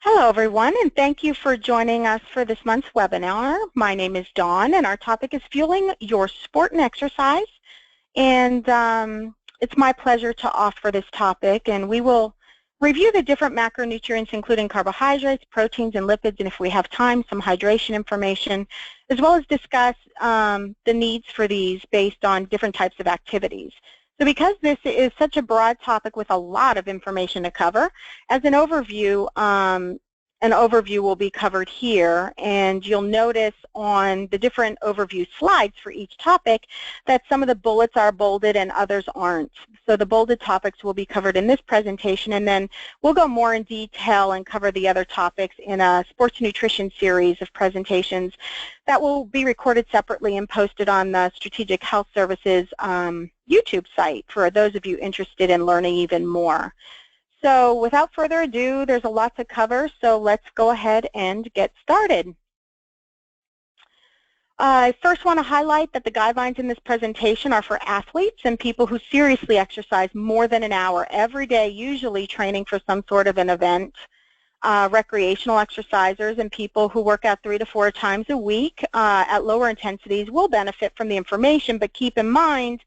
Hello everyone, and thank you for joining us for this month's webinar. My name is Dawn, and our topic is fueling your sport and exercise. And it's my pleasure to offer this topic, and we will review the different macronutrients, including carbohydrates, proteins, and lipids, and if we have time, some hydration information, as well as discuss the needs for these based on different types of activities. So because this is such a broad topic with a lot of information to cover, as an overview will be covered here, and you'll notice on the different overview slides for each topic that some of the bullets are bolded and others aren't. So the bolded topics will be covered in this presentation, and then we'll go more in detail and cover the other topics in a sports nutrition series of presentations that will be recorded separately and posted on the Strategic Health Services YouTube site for those of you interested in learning even more. So without further ado, there's a lot to cover, so let's go ahead and get started. I first want to highlight that the guidelines in this presentation are for athletes and people who seriously exercise more than an hour every day, usually training for some sort of an event. Recreational exercisers and people who work out 3 to 4 times a week at lower intensities will benefit from the information, but keep in mind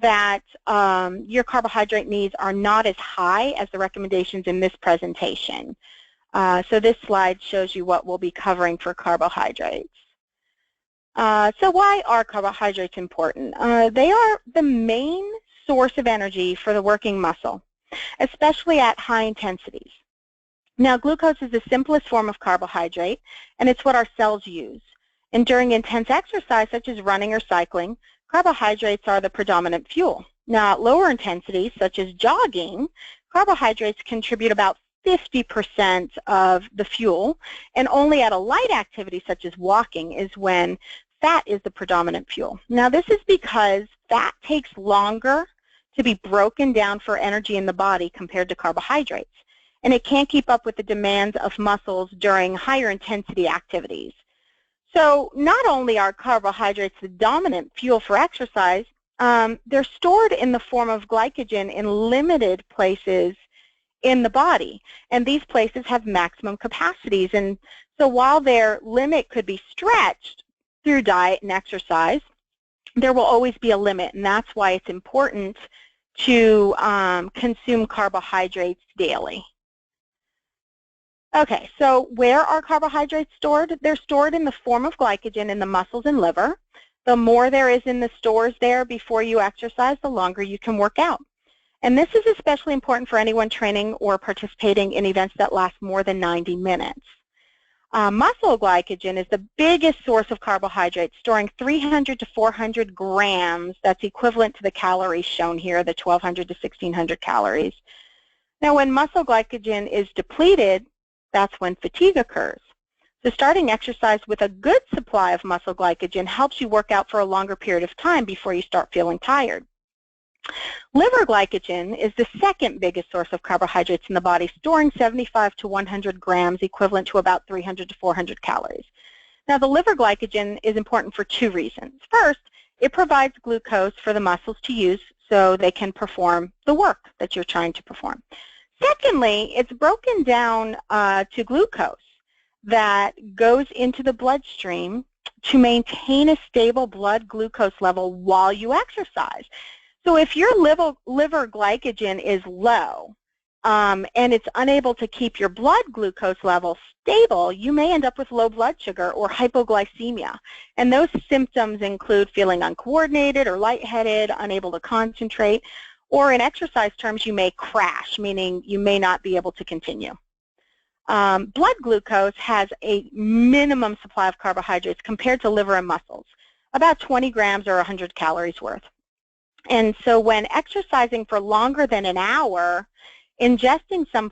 that your carbohydrate needs are not as high as the recommendations in this presentation. So this slide shows you what we'll be covering for carbohydrates. So why are carbohydrates important? They are the main source of energy for the working muscle, especially at high intensities. Now, glucose is the simplest form of carbohydrate, and it's what our cells use. And during intense exercise, such as running or cycling, carbohydrates are the predominant fuel. Now, at lower intensities, such as jogging, carbohydrates contribute about 50% of the fuel, and only at a light activity, such as walking, is when fat is the predominant fuel. Now, this is because fat takes longer to be broken down for energy in the body compared to carbohydrates, and it can't keep up with the demands of muscles during higher intensity activities. So not only are carbohydrates the dominant fuel for exercise, they're stored in the form of glycogen in limited places in the body, and these places have maximum capacities. And so while their limit could be stretched through diet and exercise, there will always be a limit, and that's why it's important to consume carbohydrates daily. Okay, so where are carbohydrates stored? They're stored in the form of glycogen in the muscles and liver. The more there is in the stores there before you exercise, the longer you can work out. And this is especially important for anyone training or participating in events that last more than 90 minutes. Muscle glycogen is the biggest source of carbohydrates, storing 300 to 400 grams. That's equivalent to the calories shown here, the 1,200 to 1,600 calories. Now, when muscle glycogen is depleted, that's when fatigue occurs. So starting exercise with a good supply of muscle glycogen helps you work out for a longer period of time before you start feeling tired. Liver glycogen is the second biggest source of carbohydrates in the body, storing 75 to 100 grams, equivalent to about 300 to 400 calories. Now, the liver glycogen is important for 2 reasons. First, it provides glucose for the muscles to use so they can perform the work that you're trying to perform. Secondly, it's broken down to glucose that goes into the bloodstream to maintain a stable blood glucose level while you exercise. So if your liver glycogen is low and it's unable to keep your blood glucose level stable, you may end up with low blood sugar or hypoglycemia. And those symptoms include feeling uncoordinated or lightheaded, unable to concentrate, or in exercise terms, you may crash, meaning you may not be able to continue. Blood glucose has a minimum supply of carbohydrates compared to liver and muscles, about 20 grams or 100 calories worth. And so when exercising for longer than an hour, ingesting some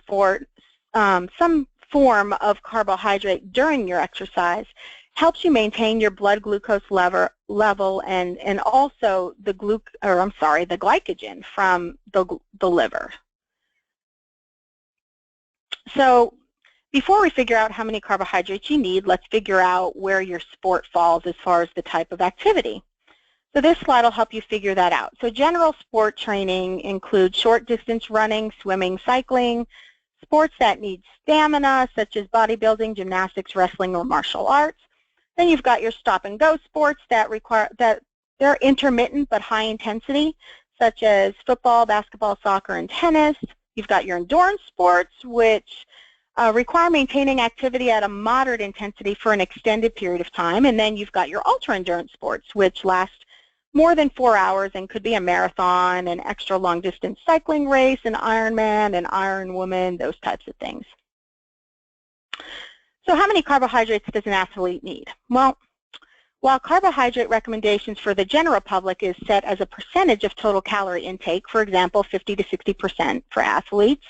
form of carbohydrate during your exercise helps you maintain your blood glucose level and also the glycogen from the liver. So before we figure out how many carbohydrates you need, let's figure out where your sport falls as far as the type of activity. So this slide will help you figure that out. So general sport training includes short distance running, swimming, cycling, sports that need stamina, such as bodybuilding, gymnastics, wrestling, or martial arts. Then you've got your stop-and-go sports that they're intermittent but high intensity, such as football, basketball, soccer, and tennis. You've got your endurance sports, which require maintaining activity at a moderate intensity for an extended period of time. And then you've got your ultra-endurance sports, which last more than 4 hours and could be a marathon, an extra long-distance cycling race, an Ironman, an Ironwoman, those types of things. So how many carbohydrates does an athlete need? Well, while carbohydrate recommendations for the general public is set as a percentage of total calorie intake, for example, 50 to 60% for athletes,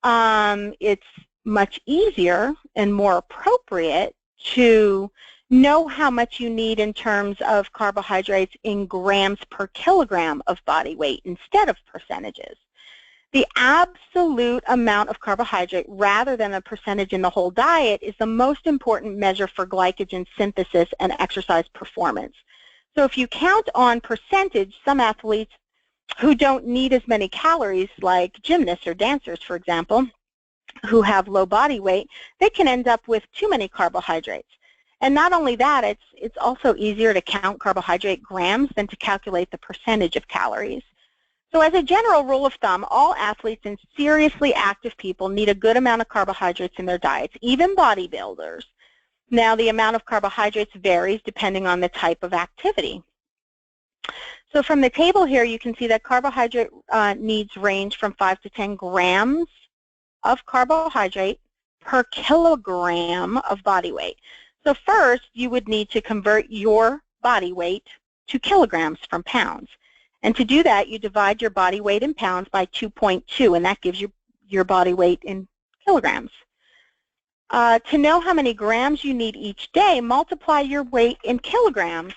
it's much easier and more appropriate to know how much you need in terms of carbohydrates in grams per kilogram of body weight instead of percentages. The absolute amount of carbohydrate rather than a percentage in the whole diet is the most important measure for glycogen synthesis and exercise performance. So if you count on percentage, some athletes who don't need as many calories, like gymnasts or dancers, for example, who have low body weight, they can end up with too many carbohydrates. And not only that, it's also easier to count carbohydrate grams than to calculate the percentage of calories. So as a general rule of thumb, all athletes and seriously active people need a good amount of carbohydrates in their diets, even bodybuilders. Now, the amount of carbohydrates varies depending on the type of activity. So from the table here, you can see that carbohydrate needs range from 5 to 10 grams of carbohydrate per kilogram of body weight. So first, you would need to convert your body weight to kilograms from pounds. And to do that, you divide your body weight in pounds by 2.2, and that gives you your body weight in kilograms. To know how many grams you need each day, multiply your weight in kilograms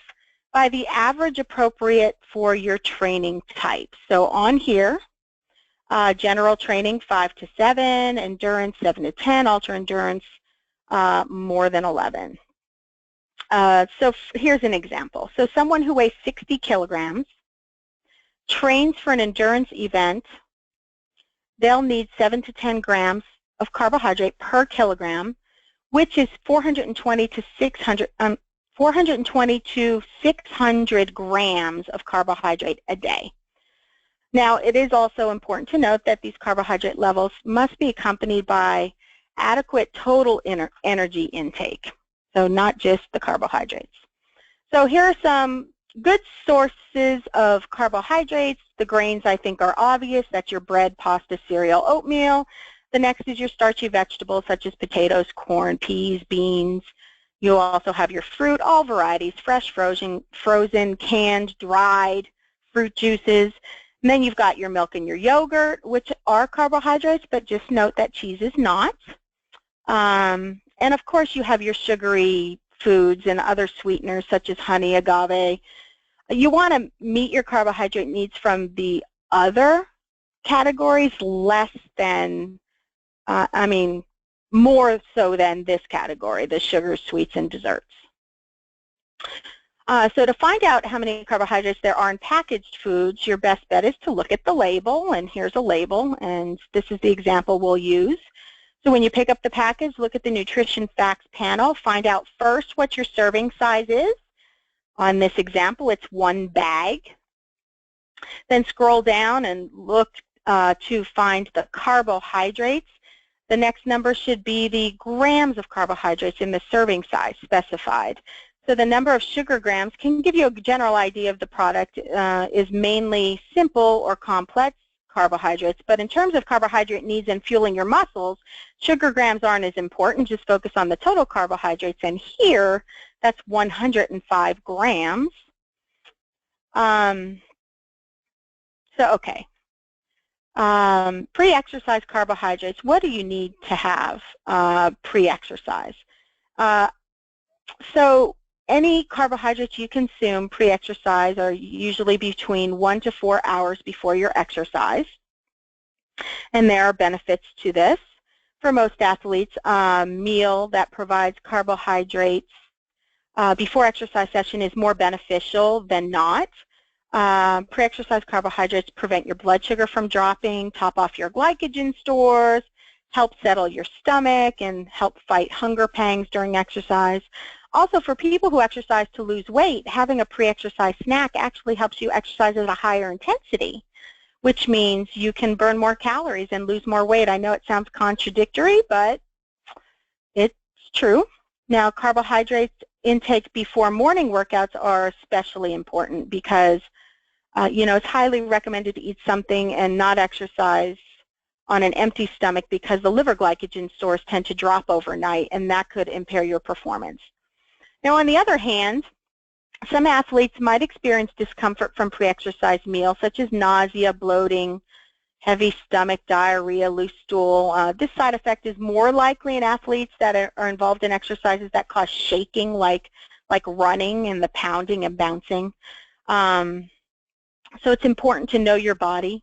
by the average appropriate for your training type. So on here, general training 5 to 7, endurance 7 to 10, ultra endurance more than 11. So here's an example. So someone who weighs 60 kilograms trains for an endurance event, they'll need 7 to 10 grams of carbohydrate per kilogram, which is 420 to 600 grams of carbohydrate a day. Now, it is also important to note that these carbohydrate levels must be accompanied by adequate total energy intake, so not just the carbohydrates. So here are some good sources of carbohydrates. The grains, I think, are obvious. That's your bread, pasta, cereal, oatmeal. The next is your starchy vegetables, such as potatoes, corn, peas, beans. You'll also have your fruit, all varieties, fresh, frozen, canned, dried, fruit juices. And then you've got your milk and your yogurt, which are carbohydrates, but just note that cheese is not. And of course, you have your sugary foods and other sweeteners, such as honey, agave. You want to meet your carbohydrate needs from the other categories less than, more so than this category, the sugars, sweets, and desserts. So to find out how many carbohydrates there are in packaged foods, your best bet is to look at the label, and here's a label, and this is the example we'll use. So when you pick up the package, look at the nutrition facts panel, find out first what your serving size is. On this example, it's 1 bag. Then scroll down and look to find the carbohydrates. The next number should be the grams of carbohydrates in the serving size specified. So the number of sugar grams can give you a general idea of the product is mainly simple or complex carbohydrates, but in terms of carbohydrate needs and fueling your muscles, sugar grams aren't as important. Just focus on the total carbohydrates, and here that's 105 grams. Pre-exercise carbohydrates, what do you need to have pre-exercise? So any carbohydrates you consume pre-exercise are usually between 1 to 4 hours before your exercise, and there are benefits to this. For most athletes, a meal that provides carbohydrates before exercise session is more beneficial than not. Pre-exercise carbohydrates prevent your blood sugar from dropping, top off your glycogen stores, help settle your stomach and help fight hunger pangs during exercise. Also, for people who exercise to lose weight, having a pre-exercise snack actually helps you exercise at a higher intensity, which means you can burn more calories and lose more weight. I know it sounds contradictory, but it's true. Now, carbohydrates intake before morning workouts are especially important because, it's highly recommended to eat something and not exercise on an empty stomach because the liver glycogen stores tend to drop overnight, and that could impair your performance. Now, on the other hand, some athletes might experience discomfort from pre-exercise meals, such as nausea, bloating, heavy stomach, diarrhea, loose stool. This side effect is more likely in athletes that are involved in exercises that cause shaking, like running and the pounding and bouncing. So it's important to know your body.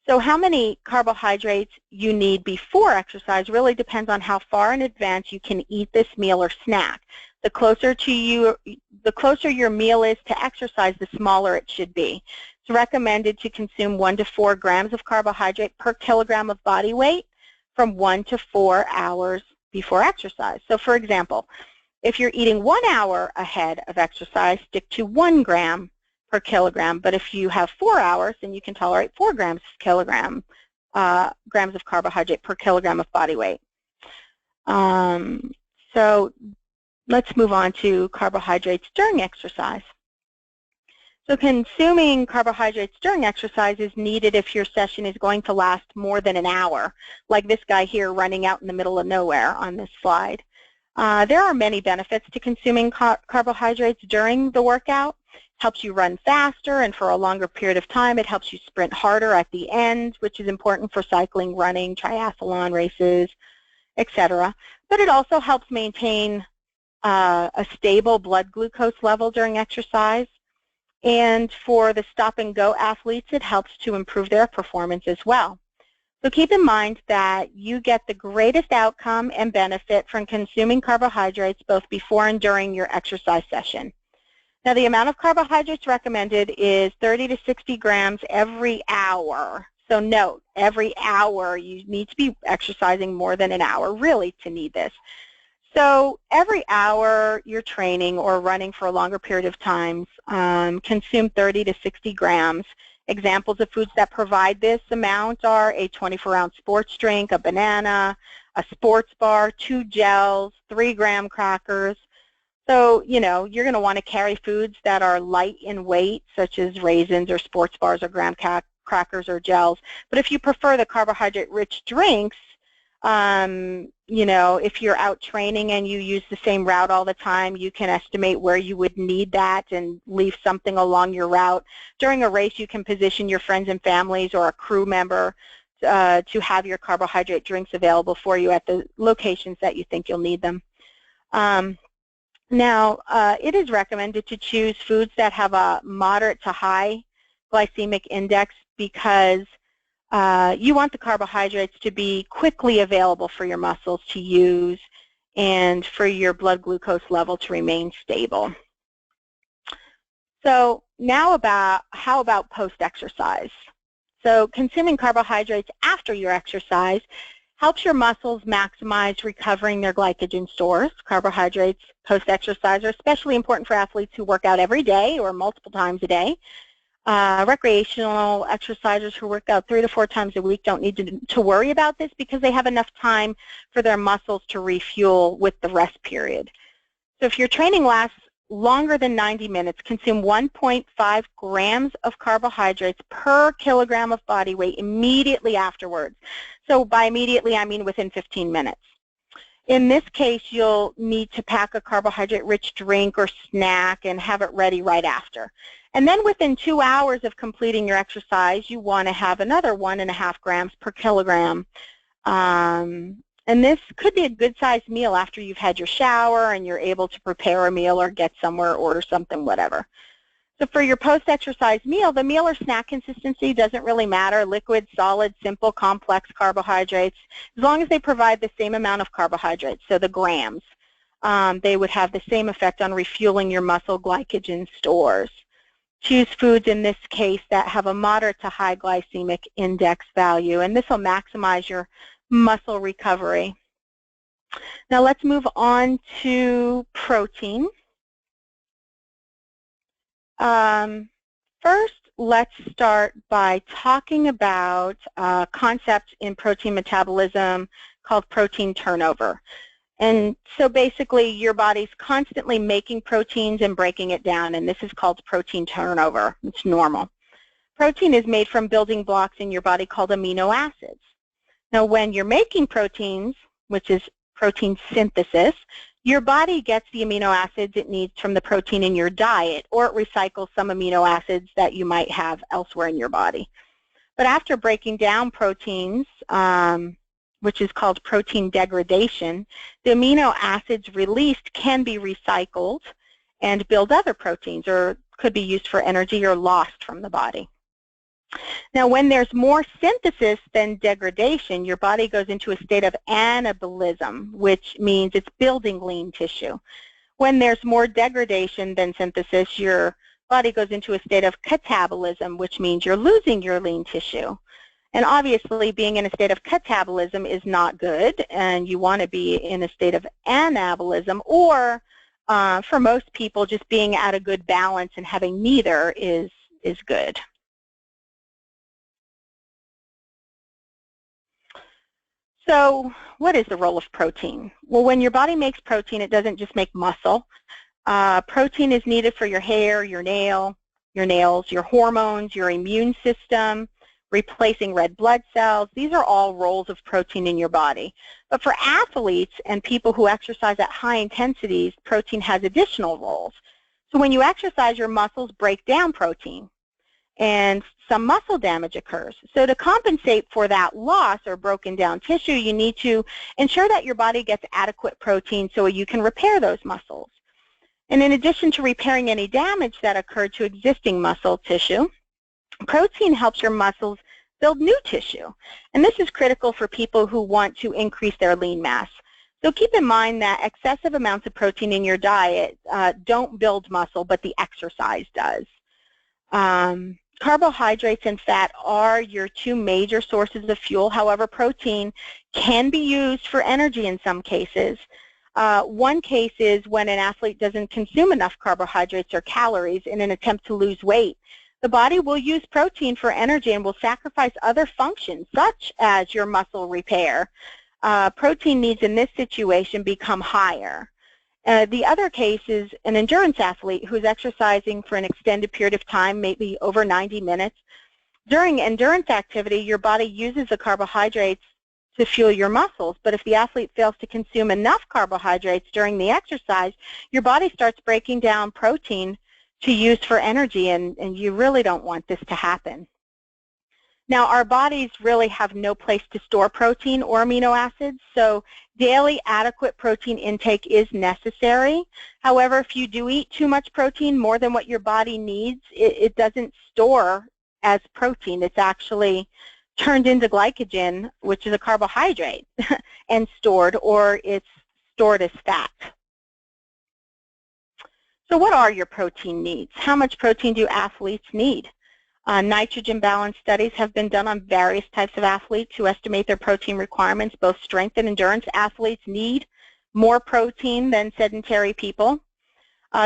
So how many carbohydrates you need before exercise really depends on how far in advance you can eat this meal or snack. The closer your meal is to exercise, the smaller it should be. It's recommended to consume 1 to 4 grams of carbohydrate per kilogram of body weight from 1 to 4 hours before exercise. So for example, if you're eating 1 hour ahead of exercise, stick to 1 gram per kilogram. But if you have 4 hours, then you can tolerate 4 grams of carbohydrate per kilogram of body weight. So let's move on to carbohydrates during exercise. So consuming carbohydrates during exercise is needed if your session is going to last more than an hour, like this guy here running out in the middle of nowhere on this slide. There are many benefits to consuming carbohydrates during the workout. It helps you run faster and for a longer period of time. It helps you sprint harder at the end, which is important for cycling, running, triathlon races, etc. But it also helps maintain a stable blood glucose level during exercise. And for the stop-and-go athletes, it helps to improve their performance as well. So keep in mind that you get the greatest outcome and benefit from consuming carbohydrates both before and during your exercise session. Now, the amount of carbohydrates recommended is 30 to 60 grams every hour. So note, every hour you need to be exercising more than an hour, really, to need this. So every hour you're training or running for a longer period of time, consume 30 to 60 grams. Examples of foods that provide this amount are a 24-ounce sports drink, a banana, a sports bar, 2 gels, 3-gram crackers. So, you're going to want to carry foods that are light in weight, such as raisins or sports bars or graham crackers or gels. But if you prefer the carbohydrate-rich drinks, if you're out training and you use the same route all the time, you can estimate where you would need that and leave something along your route. During a race, you can position your friends and families or a crew member to have your carbohydrate drinks available for you at the locations that you think you'll need them. Now, it is recommended to choose foods that have a moderate to high glycemic index because you want the carbohydrates to be quickly available for your muscles to use and for your blood glucose level to remain stable. So now how about post-exercise? So consuming carbohydrates after your exercise helps your muscles maximize recovering their glycogen stores. Carbohydrates post-exercise are especially important for athletes who work out every day or multiple times a day. Recreational exercisers who work out 3 to 4 times a week don't need to worry about this because they have enough time for their muscles to refuel with the rest period. So if your training lasts longer than 90 minutes, consume 1.5 grams of carbohydrates per kilogram of body weight immediately afterwards. So by immediately, I mean within 15 minutes. In this case, you'll need to pack a carbohydrate-rich drink or snack and have it ready right after. And then within 2 hours of completing your exercise, you want to have another 1.5 grams per kilogram. And this could be a good-sized meal after you've had your shower and you're able to prepare a meal or get somewhere, order something, whatever. So for your post-exercise meal, the meal or snack consistency doesn't really matter. Liquid, solid, simple, complex carbohydrates, as long as they provide the same amount of carbohydrates, so the grams, they would have the same effect on refueling your muscle glycogen stores. Choose foods in this case that have a moderate to high glycemic index value, and this will maximize your muscle recovery. Now let's move on to protein. First, let's start by talking about a concept in protein metabolism called protein turnover. And so basically, your body's constantly making proteins and breaking it down, and this is called protein turnover. It's normal. Protein is made from building blocks in your body called amino acids. Now, when you're making proteins, which is protein synthesis, your body gets the amino acids it needs from the protein in your diet, or it recycles some amino acids that you might have elsewhere in your body. But after breaking down proteins, which is called protein degradation, the amino acids released can be recycled and build other proteins, or could be used for energy or lost from the body. Now, when there's more synthesis than degradation, your body goes into a state of anabolism, which means it's building lean tissue. When there's more degradation than synthesis, your body goes into a state of catabolism, which means you're losing your lean tissue. And obviously, being in a state of catabolism is not good, and you want to be in a state of anabolism, or for most people, just being at a good balance and having neither is good. So what is the role of protein? Well, when your body makes protein, it doesn't just make muscle. Protein is needed for your hair, your nails, your hormones, your immune system, replacing red blood cells. These are all roles of protein in your body. But for athletes and people who exercise at high intensities, protein has additional roles. So when you exercise, your muscles break down protein, and some muscle damage occurs. So to compensate for that loss or broken down tissue, you need to ensure that your body gets adequate protein so you can repair those muscles. And in addition to repairing any damage that occurred to existing muscle tissue, protein helps your muscles build new tissue. And this is critical for people who want to increase their lean mass. So keep in mind that excessive amounts of protein in your diet don't build muscle, but the exercise does. Carbohydrates and fat are your two major sources of fuel. However, protein can be used for energy in some cases. One case is when an athlete doesn't consume enough carbohydrates or calories in an attempt to lose weight. The body will use protein for energy and will sacrifice other functions, such as your muscle repair. Protein needs in this situation become higher. The other case is an endurance athlete who's exercising for an extended period of time, maybe over 90 minutes. During endurance activity, your body uses the carbohydrates to fuel your muscles, but if the athlete fails to consume enough carbohydrates during the exercise, your body starts breaking down protein to use for energy, and you really don't want this to happen. Now, our bodies really have no place to store protein or amino acids, so daily adequate protein intake is necessary. However, if you do eat too much protein, more than what your body needs, it doesn't store as protein. It's actually turned into glycogen, which is a carbohydrate, and stored, or it's stored as fat. So what are your protein needs? How much protein do athletes need? Nitrogen balance studies have been done on various types of athletes to estimate their protein requirements. Both strength and endurance athletes need more protein than sedentary people.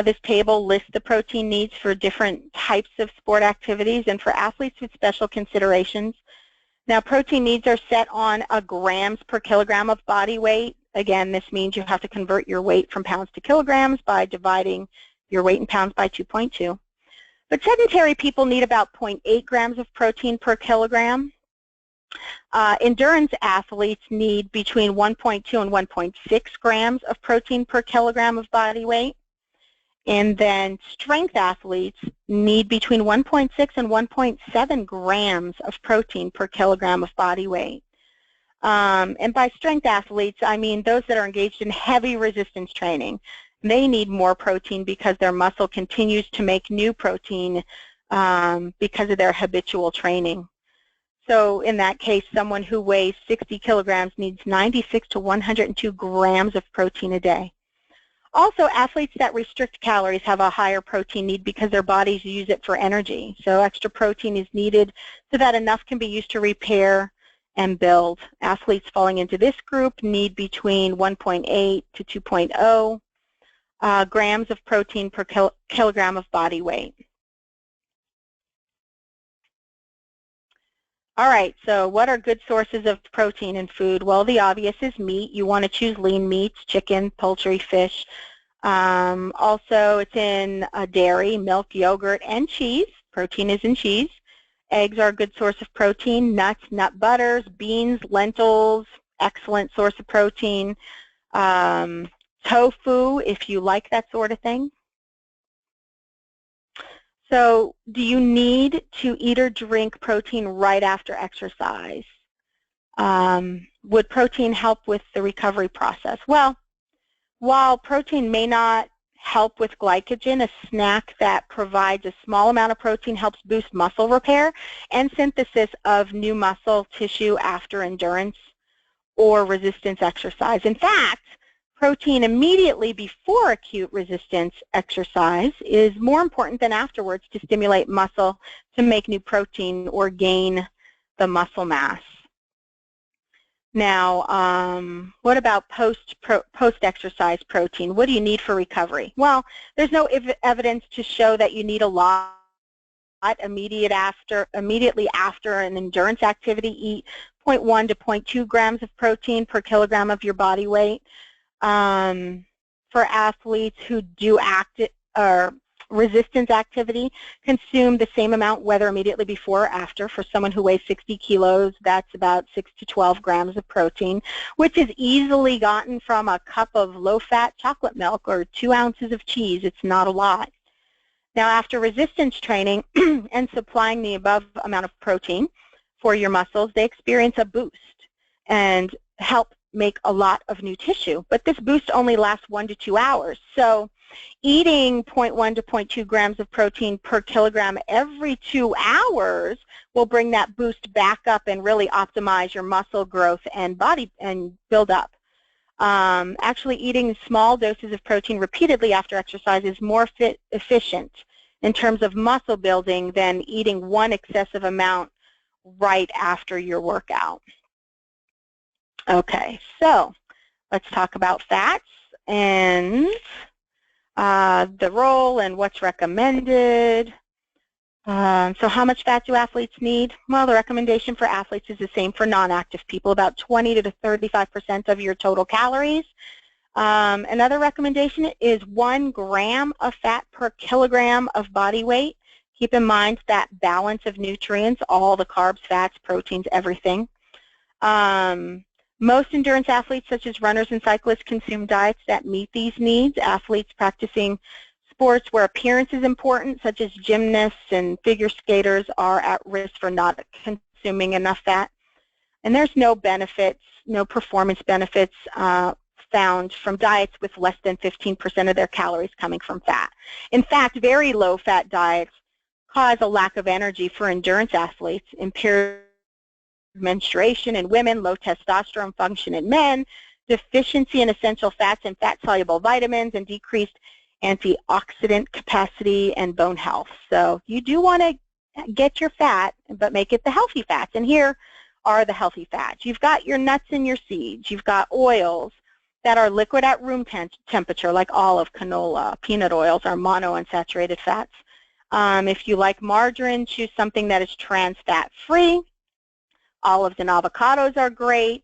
This table lists the protein needs for different types of sport activities and for athletes with special considerations. Now, protein needs are set on grams per kilogram of body weight. Again, this means you have to convert your weight from pounds to kilograms by dividing your weight in pounds by 2.2. But sedentary people need about 0.8 grams of protein per kilogram. Endurance athletes need between 1.2 and 1.6 grams of protein per kilogram of body weight. And then strength athletes need between 1.6 and 1.7 grams of protein per kilogram of body weight. And by strength athletes, I mean those that are engaged in heavy resistance training. They need more protein because their muscle continues to make new protein because of their habitual training. So in that case, someone who weighs 60 kilograms needs 96 to 102 grams of protein a day. Also, athletes that restrict calories have a higher protein need because their bodies use it for energy. So extra protein is needed so that enough can be used to repair and build. Athletes falling into this group need between 1.8 to 2.0 grams of protein per kilogram of body weight. All right, so what are good sources of protein in food? Well, the obvious is meat. You want to choose lean meats, chicken, poultry, fish. Also, it's in dairy, milk, yogurt, and cheese. Protein is in cheese. Eggs are a good source of protein. Nuts, nut butters, beans, lentils, excellent source of protein. Tofu, if you like that sort of thing. So do you need to eat or drink protein right after exercise? Would protein help with the recovery process? Well, while protein may not help with glycogen, a snack that provides a small amount of protein helps boost muscle repair and synthesis of new muscle tissue after endurance or resistance exercise. In fact, protein immediately before acute resistance exercise is more important than afterwards to stimulate muscle to make new protein or gain the muscle mass. Now, what about post-exercise protein? What do you need for recovery? Well, there's no evidence to show that you need a lot immediately after an endurance activity. Eat 0.1 to 0.2 grams of protein per kilogram of your body weight. For athletes who do resistance activity, consume the same amount whether immediately before or after. For someone who weighs 60 kilos, that's about 6 to 12 grams of protein, which is easily gotten from a cup of low-fat chocolate milk or 2 ounces of cheese. It's not a lot. Now, after resistance training and supplying the above amount of protein for your muscles, they experience a boost and help make a lot of new tissue. But this boost only lasts 1 to 2 hours. So eating 0.1 to 0.2 grams of protein per kilogram every 2 hours will bring that boost back up and really optimize your muscle growth and body and build up. Actually, eating small doses of protein repeatedly after exercise is more efficient in terms of muscle building than eating one excessive amount right after your workout. Okay, so let's talk about fats and the role and what's recommended. So how much fat do athletes need? Well, the recommendation for athletes is the same for non-active people, about 20 to 35% of your total calories. Another recommendation is 1 gram of fat per kilogram of body weight. Keep in mind that balance of nutrients, all the carbs, fats, proteins, everything. Most endurance athletes, such as runners and cyclists, consume diets that meet these needs. Athletes practicing sports where appearance is important, such as gymnasts and figure skaters, are at risk for not consuming enough fat. And there's no benefits, no performance benefits found from diets with less than 15% of their calories coming from fat. In fact, very low-fat diets cause a lack of energy for endurance athletes, impaired menstruation in women, low testosterone function in men, deficiency in essential fats and fat-soluble vitamins, and decreased antioxidant capacity and bone health. So you do want to get your fat, but make it the healthy fats. And here are the healthy fats. You've got your nuts and your seeds. You've got oils that are liquid at room temperature, like olive, canola. Peanut oils are monounsaturated fats. If you like margarine, choose something that is trans fat-free. Olives and avocados are great.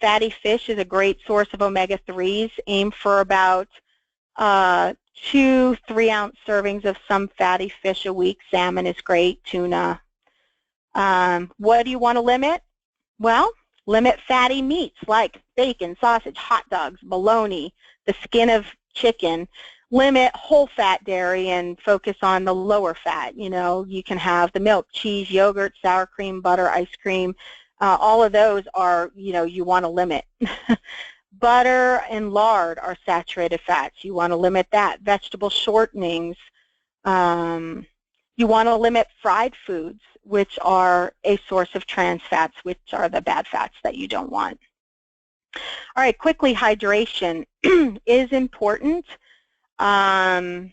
Fatty fish is a great source of omega-3s. Aim for about 2 3-ounce servings of some fatty fish a week. Salmon is great, tuna. What do you want to limit? Well, limit fatty meats like bacon, sausage, hot dogs, bologna, the skin of chicken. Limit whole fat dairy and focus on the lower fat. You know, you can have the milk, cheese, yogurt, sour cream, butter, ice cream. All of those are, you know, you want to limit. Butter and lard are saturated fats. You want to limit that. Vegetable shortenings. You want to limit fried foods, which are a source of trans fats, which are the bad fats that you don't want. All right, quickly, hydration is important. And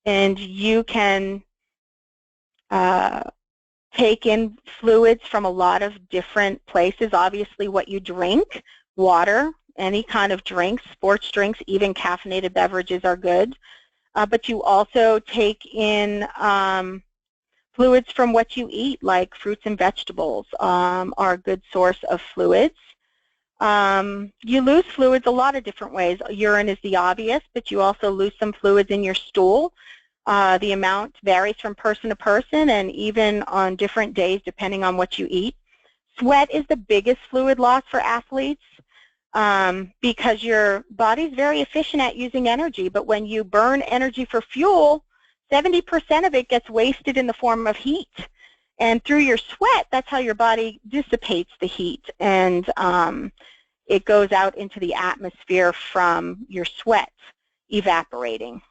you can take in fluids from a lot of different places. Obviously, what you drink, water, any kind of drinks, sports drinks, even caffeinated beverages are good. But you also take in fluids from what you eat, like fruits and vegetables are a good source of fluids. You lose fluids a lot of different ways. Urine is the obvious, but you also lose some fluids in your stool. The amount varies from person to person and even on different days depending on what you eat. Sweat is the biggest fluid loss for athletes because your body's very efficient at using energy, but when you burn energy for fuel, 70% of it gets wasted in the form of heat. And through your sweat, that's how your body dissipates the heat, and it goes out into the atmosphere from your sweat evaporating.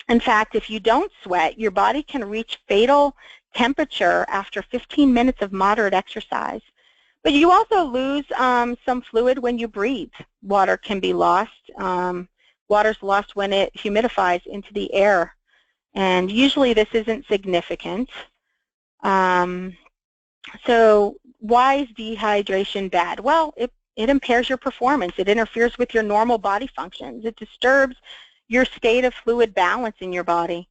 In fact, if you don't sweat, your body can reach fatal temperature after 15 minutes of moderate exercise. But you also lose some fluid when you breathe. Water can be lost. Water's lost when it humidifies into the air. And usually this isn't significant. So why is dehydration bad? Well, it impairs your performance. It interferes with your normal body functions. It disturbs your state of fluid balance in your body.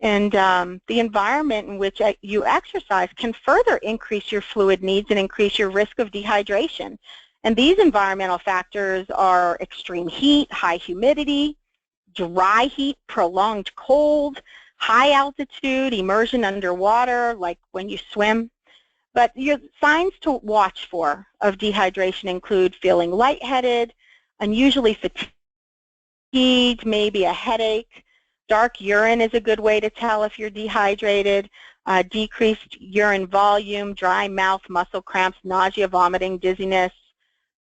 And the environment in which you exercise can further increase your fluid needs and increase your risk of dehydration. And these environmental factors are extreme heat, high humidity, dry heat, prolonged cold, high altitude, immersion underwater, like when you swim. But your signs to watch for of dehydration include feeling lightheaded, unusually fatigued, maybe a headache. Dark urine is a good way to tell if you're dehydrated. Decreased urine volume, dry mouth, muscle cramps, nausea, vomiting, dizziness.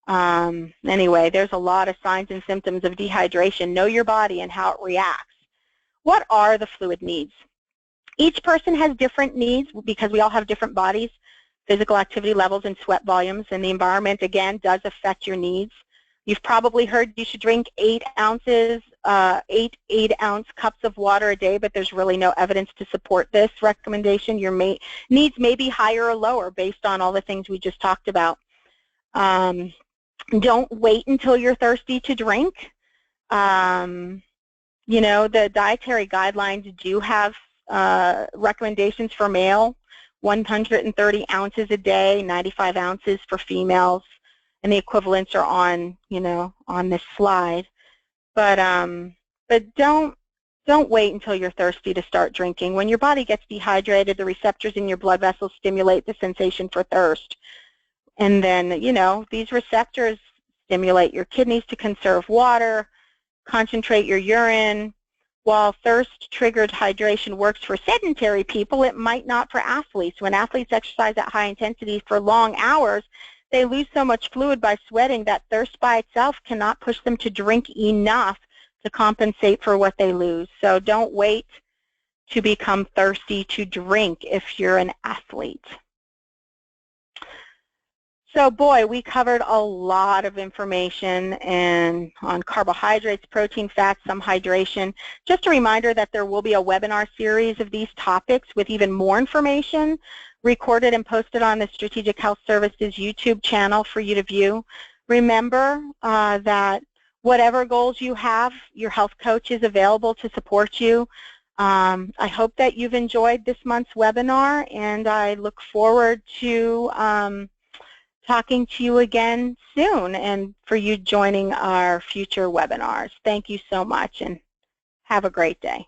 Anyway, there's a lot of signs and symptoms of dehydration. Know your body and how it reacts. What are the fluid needs? Each person has different needs because we all have different bodies, physical activity levels, and sweat volumes, and the environment, again, does affect your needs. You've probably heard you should drink 8 ounces, 8-ounce cups of water a day, but there's really no evidence to support this recommendation. Your needs may be higher or lower based on all the things we just talked about. Don't wait until you're thirsty to drink. You know, the dietary guidelines do have recommendations for male, 130 ounces a day, 95 ounces for females, and the equivalents are on, you know, on this slide. But don't wait until you're thirsty to start drinking. When your body gets dehydrated, the receptors in your blood vessels stimulate the sensation for thirst. And then, you know, these receptors stimulate your kidneys to conserve water, concentrate your urine. While thirst-triggered hydration works for sedentary people, it might not for athletes. When athletes exercise at high intensity for long hours, they lose so much fluid by sweating that thirst by itself cannot push them to drink enough to compensate for what they lose. So don't wait to become thirsty to drink if you're an athlete. So boy, we covered a lot of information and on carbohydrates, protein, fats, some hydration. Just a reminder that there will be a webinar series of these topics with even more information recorded and posted on the Strategic Health Services YouTube channel for you to view. Remember that whatever goals you have, your health coach is available to support you. I hope that you've enjoyed this month's webinar, and I look forward to talking to you again soon and for you joining our future webinars. Thank you so much and have a great day.